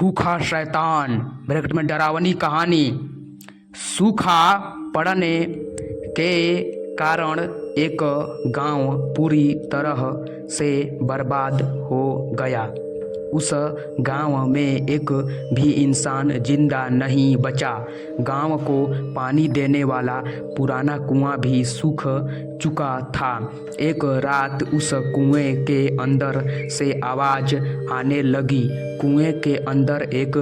भूखा शैतान ब्रैकेट में डरावनी कहानी। सूखा पड़ने के कारण एक गांव पूरी तरह से बर्बाद हो गया। उस गांव में एक भी इंसान जिंदा नहीं बचा। गांव को पानी देने वाला पुराना कुआं भी सूख चुका था। एक रात उस कुएं के अंदर से आवाज़ आने लगी। कुएं के अंदर एक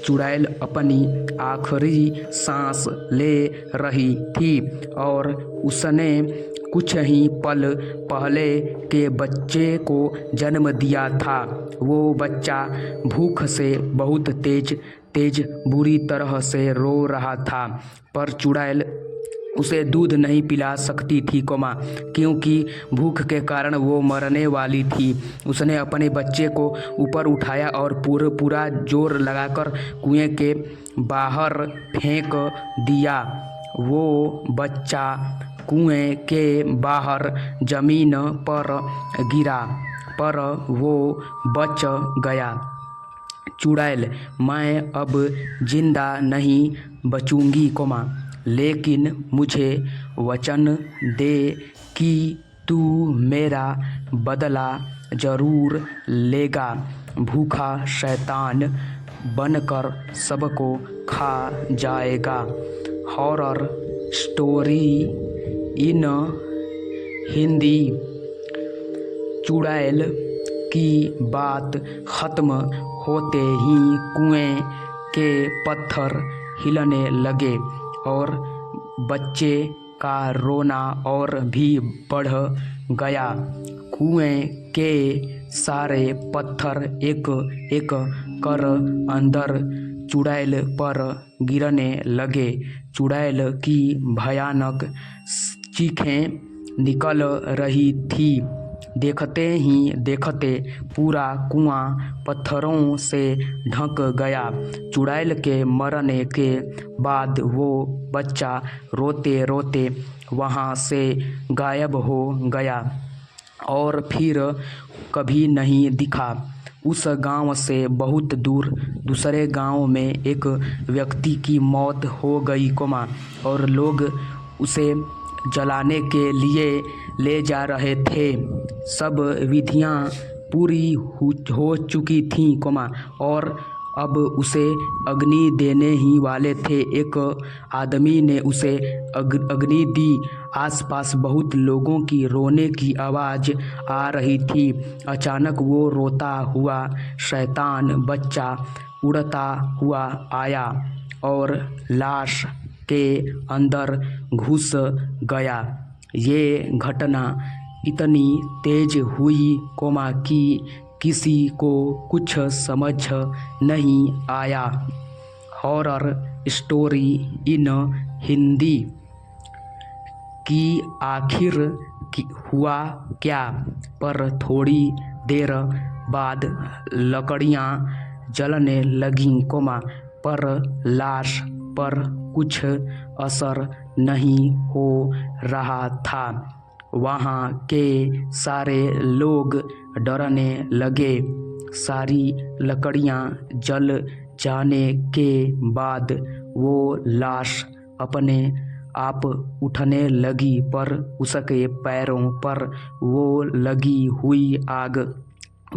चुड़ैल अपनी आखिरी सांस ले रही थी और उसने कुछ ही पल पहले के बच्चे को जन्म दिया था। वो बच्चा भूख से बहुत तेज बुरी तरह से रो रहा था, पर चुड़ैल उसे दूध नहीं पिला सकती थी क्योंकि भूख के कारण वो मरने वाली थी। उसने अपने बच्चे को ऊपर उठाया और पूरा जोर लगाकर कुएं के बाहर फेंक दिया। वो बच्चा कुएं के बाहर जमीन पर गिरा, पर वो बच गया। चुड़ैल, मैं अब जिंदा नहीं बचूंगी लेकिन मुझे वचन दे कि तू मेरा बदला ज़रूर लेगा। भूखा शैतान बनकर सबको खा जाएगा। Horror story in Hindi. चुड़ैल की बात ख़त्म होते ही कुएं के पत्थर हिलने लगे और बच्चे का रोना और भी बढ़ गया। कुएं के सारे पत्थर एक एक कर अंदर चुड़ैल पर गिरने लगे। चुड़ैल की भयानक चीखें निकल रही थी। देखते ही देखते पूरा कुआं पत्थरों से ढक गया। चुड़ैल के मरने के बाद वो बच्चा रोते रोते वहाँ से गायब हो गया और फिर कभी नहीं दिखा। उस गांव से बहुत दूर दूसरे गांव में एक व्यक्ति की मौत हो गई और लोग उसे जलाने के लिए ले जा रहे थे। सब विधियां पूरी हो चुकी थीं और अब उसे अग्नि देने ही वाले थे। एक आदमी ने उसे अग्नि दी। आसपास बहुत लोगों की रोने की आवाज़ आ रही थी। अचानक वो रोता हुआ शैतान बच्चा उड़ता हुआ आया और लाश के अंदर घुस गया। ये घटना इतनी तेज हुई कि किसी को कुछ समझ नहीं आया। Horror story in Hindi. कि आखिर हुआ क्या? पर थोड़ी देर बाद लकड़ियाँ जलने लगीं पर लाश पर कुछ असर नहीं हो रहा था। वहाँ के सारे लोग डरने लगे। सारी लकड़ियाँ जल जाने के बाद वो लाश अपने आप उठने लगी, पर उसके पैरों पर वो लगी हुई आग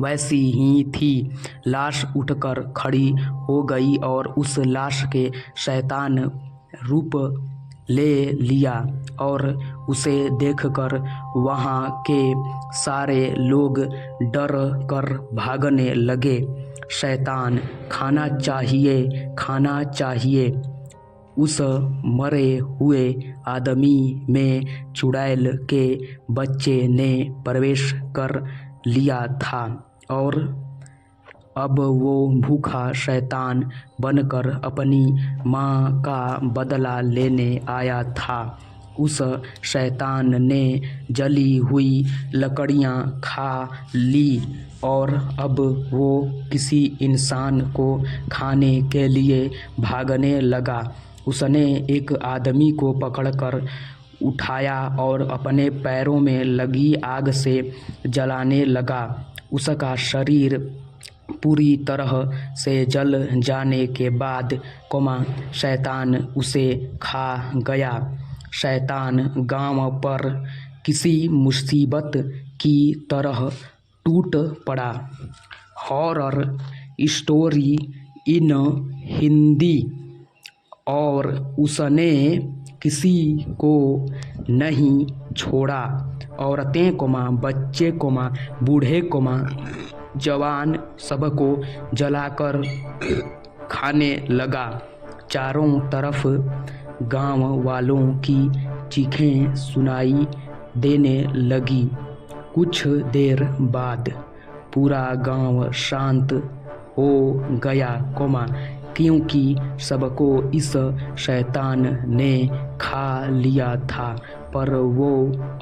वैसी ही थी। लाश उठकर खड़ी हो गई और उस लाश के शैतान रूप ले लिया और उसे देखकर वहाँ के सारे लोग डर कर भागने लगे। शैतान, खाना चाहिए, खाना चाहिए। उस मरे हुए आदमी में चुड़ैल के बच्चे ने प्रवेश कर लिया था और अब वो भूखा शैतान बनकर अपनी माँ का बदला लेने आया था। उस शैतान ने जली हुई लकड़ियाँ खा ली और अब वो किसी इंसान को खाने के लिए भागने लगा। उसने एक आदमी को पकड़कर उठाया और अपने पैरों में लगी आग से जलाने लगा। उसका शरीर पूरी तरह से जल जाने के बाद शैतान उसे खा गया। शैतान गांव पर किसी मुसीबत की तरह टूट पड़ा। Horror story in Hindi. और उसने किसी को नहीं छोड़ा। औरतें बच्चे बूढ़े जवान सबको जलाकर खाने लगा। चारों तरफ गांव वालों की चीखें सुनाई देने लगी। कुछ देर बाद पूरा गांव शांत हो गया, क्योंकि सबको इस शैतान ने खा लिया था। पर वो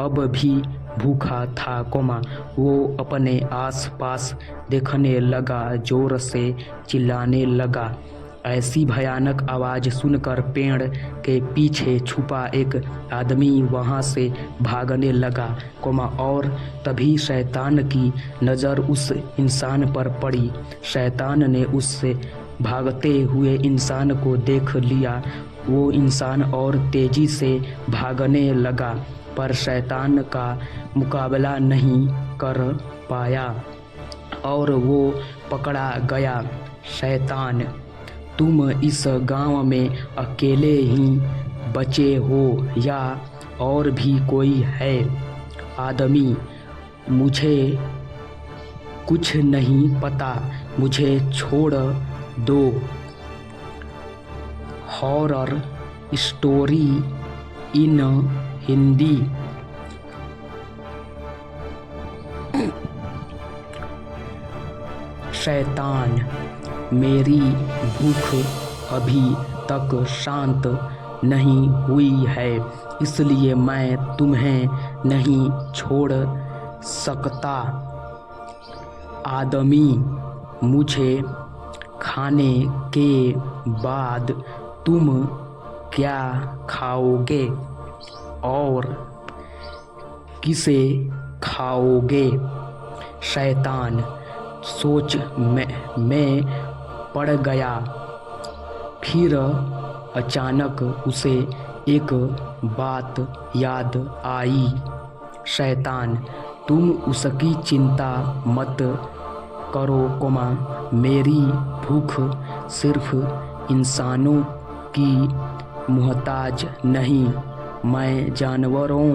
अब भी भूखा था, वो अपने आसपास देखने लगा, जोर से चिल्लाने लगा। ऐसी भयानक आवाज़ सुनकर पेड़ के पीछे छुपा एक आदमी वहाँ से भागने लगा, और तभी शैतान की नज़र उस इंसान पर पड़ी। शैतान ने उससे भागते हुए इंसान को देख लिया। वो इंसान और तेज़ी से भागने लगा, पर शैतान का मुकाबला नहीं कर पाया और वो पकड़ा गया। शैतान, तुम इस गांव में अकेले ही बचे हो या और भी कोई है? आदमी, मुझे कुछ नहीं पता, मुझे छोड़ दो। Horror story in Hindi. शैतान, मेरी भूख अभी तक शांत नहीं हुई है, इसलिए मैं तुम्हें नहीं छोड़ सकता। आदमी, मुझे खाने के बाद तुम क्या खाओगे और किसे खाओगे? शैतान सोच में पड़ गया। फिर अचानक उसे एक बात याद आई। शैतान, तुम उसकी चिंता मत करो, मेरी भूख सिर्फ इंसानों की मुहताज नहीं, मैं जानवरों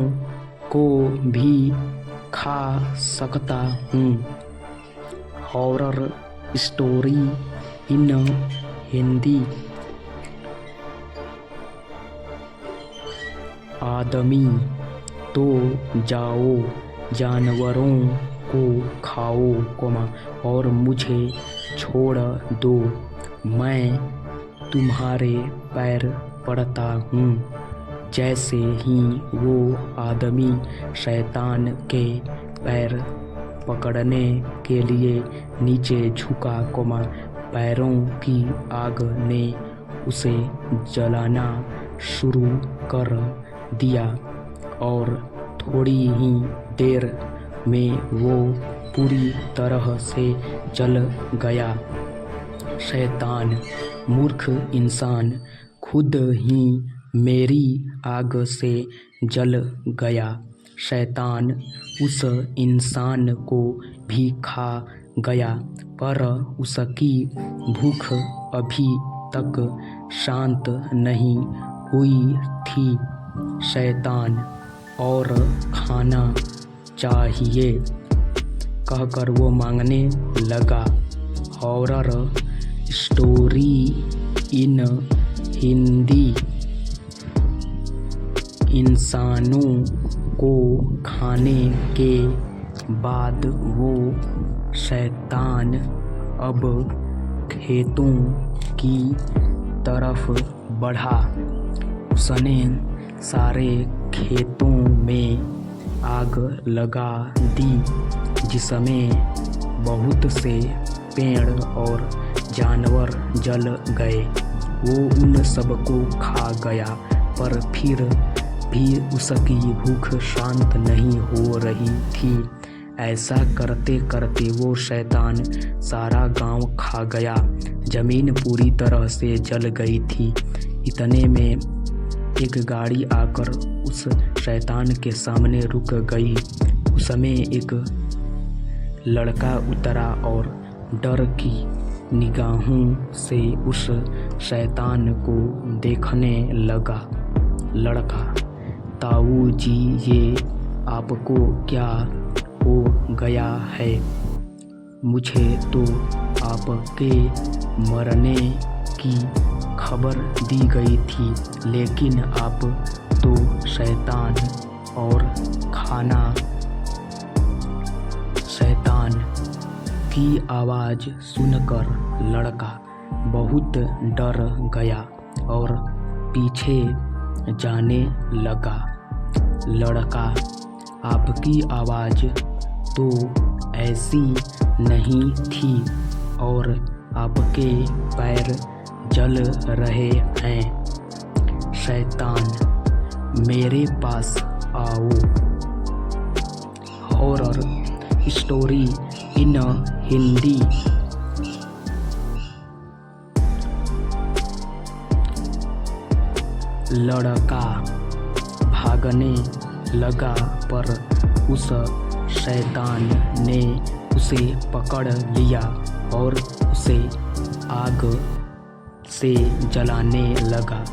को भी खा सकता हूँ। Horror story in Hindi. आदमी, तो जाओ, जानवरों को खाओ, और मुझे छोड़ दो, मैं तुम्हारे पैर पड़ता हूँ। जैसे ही वो आदमी शैतान के पैर पकड़ने के लिए नीचे झुका, पैरों की आग ने उसे जलाना शुरू कर दिया और थोड़ी ही देर में वो पूरी तरह से जल गया। शैतान, मूर्ख इंसान, खुद ही मेरी आग से जल गया। शैतान उस इंसान को भी खा गया, पर उसकी भूख अभी तक शांत नहीं हुई थी। शैतान, और खाना चाहिए, कहकर वो मांगने लगा। Horror story in Hindi. इंसानों को खाने के बाद वो शैतान अब खेतों की तरफ बढ़ा। उसने सारे खेतों में आग लगा दी, जिसमें बहुत से पेड़ और जानवर जल गए। वो उन सबको खा गया, पर फिर भी उसकी भूख शांत नहीं हो रही थी। ऐसा करते करते वो शैतान सारा गांव खा गया। ज़मीन पूरी तरह से जल गई थी। इतने में एक गाड़ी आकर उस शैतान के सामने रुक गई। उसमें एक लड़का उतरा और डर की निगाहों से उस शैतान को देखने लगा। लड़का: ताऊ जी, ये आपको क्या हो गया है? मुझे तो आपके मरने की खबर दी गई थी, लेकिन आप तो शैतान और खाना। शैतान की आवाज़ सुनकर लड़का बहुत डर गया और पीछे जाने लगा। लड़का: आपकी आवाज़ तो ऐसी नहीं थी और आपके पैर जल रहे हैं। शैतान: मेरे पास आओ। Horror story in Hindi. लड़का भागने लगा पर उस शैतान ने उसे पकड़ लिया और उसे आग से जलाने लगा।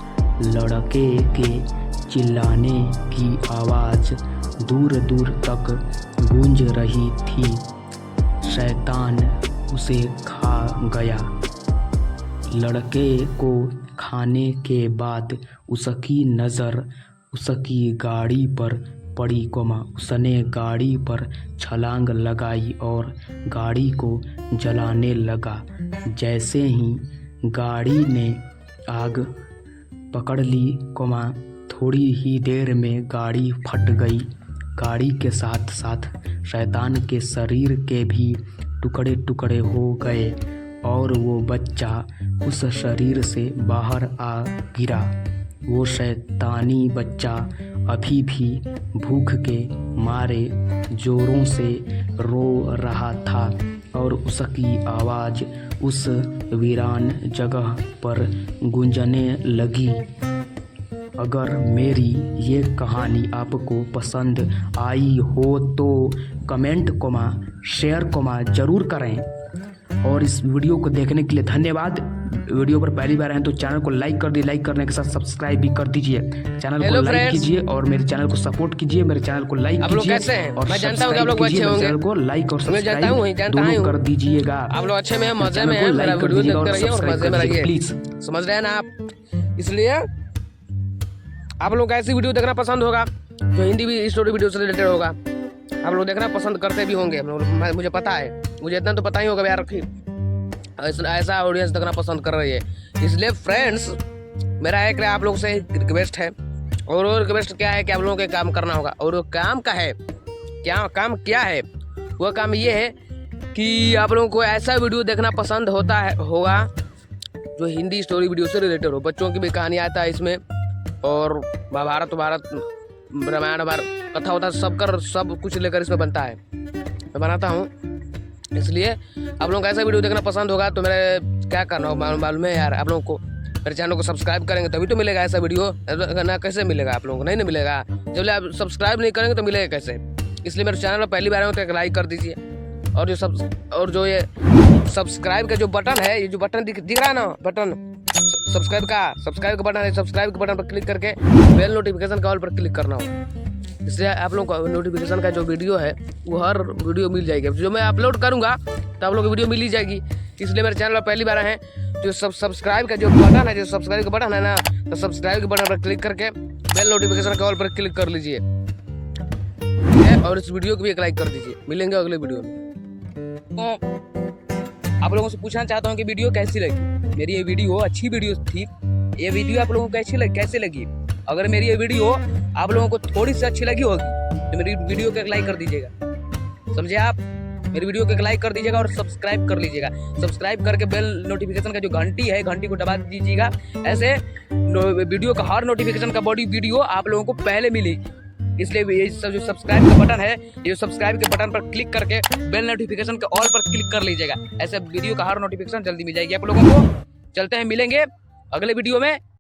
लड़के के चिल्लाने की आवाज़ दूर दूर तक गूंज रही थी। शैतान उसे खा गया। लड़के को खाने के बाद उसकी नज़र उसकी गाड़ी पर पड़ी। उसने गाड़ी पर छलांग लगाई और गाड़ी को जलाने लगा। जैसे ही गाड़ी ने आग पकड़ ली, थोड़ी ही देर में गाड़ी फट गई। गाड़ी के साथ साथ शैतान के शरीर के भी टुकड़े टुकड़े हो गए और वो बच्चा उस शरीर से बाहर आ गिरा। वो शैतानी बच्चा अभी भी भूख के मारे ज़ोरों से रो रहा था और उसकी आवाज़ उस वीरान जगह पर गूंजने लगी। अगर मेरी ये कहानी आपको पसंद आई हो तो कमेंट शेयर ज़रूर करें और इस वीडियो को देखने के लिए धन्यवाद। वीडियो पर पहली बार आए तो चैनल को लाइक कर दीजिए, लाइक करने के साथ सब्सक्राइब भी कर दीजिए। चैनल को लाइक कीजिए और मेरे चैनल को सपोर्ट कीजिए। मेरे चैनल को लाइक कीजिए और मैं जानता हूं कि आप लोग अच्छे होंगे। चैनल को लाइक और सब्सक्राइब दोनों कर दीजिएगा। आप लोग अच्छे में मजे में हैं, मेरा वीडियो देखते रहिए और मजे में रहिए, प्लीज। समझ रहे हैं ना आप? इसलिए आप लोग ऐसी वीडियो देखना पसंद होगा जो हिंदी भी स्टोरी वीडियो से रिलेटेड होगा। आप लोग देखना पसंद करते भी होंगे, मुझे पता है, मुझे इतना तो पता ही होगा यार कि ऐसा ऑडियंस देखना पसंद कर रही है। इसलिए फ्रेंड्स, मेरा एक आप लोग से रिक्वेस्ट है, और वो रिक्वेस्ट क्या है कि आप लोगों को काम करना होगा। और वो काम का है काम क्या है? वो काम ये है कि आप लोगों को ऐसा वीडियो देखना पसंद होगा जो हिंदी स्टोरी वीडियो से रिलेटेड हो। बच्चों की भी कहानी आता है इसमें, और महाभारत रामायण कथा होता है, सब कुछ लेकर इसमें बनता है, मैं बनाता हूँ। इसलिए आप लोगों को ऐसा वीडियो देखना पसंद होगा तो मेरे क्या करना होगा मालूम है यार? आप लोगों को मेरे चैनल को सब्सक्राइब करेंगे तभी तो मिलेगा ऐसा वीडियो, ना कैसे मिलेगा आप लोगों को? नहीं मिलेगा। जब आप सब्सक्राइब नहीं करेंगे तो मिलेगा कैसे? इसलिए मेरे चैनल पर पहली बार आए तो एक लाइक कर दीजिए, और जो ये सब्सक्राइब का जो बटन है, ये जो बटन दिख रहा है ना, बटन सब्सक्राइब का बटन है, सब्सक्राइब के बटन पर क्लिक करके बेल नोटिफिकेशन का ऑल पर क्लिक करना हो। इसलिए आप लोगों को नोटिफिकेशन का जो वीडियो है वो हर वीडियो मिल जाएगी। जो मैं अपलोड करूंगा तो आप लोग को वीडियो मिल ही जाएगी। इसलिए मेरे चैनल पर पहली बार आए हैं, जो सब्सक्राइब का जो बटन है, ना, तो सब्सक्राइब के बटन पर क्लिक करके बेल नोटिफिकेशन का ऑल पर क्लिक कर लीजिए और इस वीडियो को भी एक लाइक कर दीजिए। मिलेंगे अगले वीडियो में। तो आप लोगों से पूछना चाहता हूँ कि वीडियो कैसी लगी? मेरी ये वीडियो अच्छी वीडियो थी। ये वीडियो आप लोगों को कैसे लगी? अगर मेरी ये वीडियो आप लोगों को थोड़ी सी अच्छी लगी होगी तो मेरी वीडियो को एक लाइक कर दीजिएगा, समझे आप? मेरी वीडियो को एक लाइक कर दीजिएगा और सब्सक्राइब कर लीजिएगा। सब्सक्राइब करके बेल नोटिफिकेशन का जो घंटी है, घंटी को दबा दीजिएगा। ऐसे वीडियो का हर नोटिफिकेशन का बॉडी वीडियो आप लोगों को पहले मिलेगी। इसलिए ये सब जो सब्सक्राइब का बटन है, ये सब्सक्राइब के बटन पर क्लिक करके बेल नोटिफिकेशन के ऑल पर क्लिक कर लीजिएगा। ऐसे वीडियो का हर नोटिफिकेशन जल्दी मिल जाएगी आप लोगों को। चलते हैं, मिलेंगे अगले वीडियो में।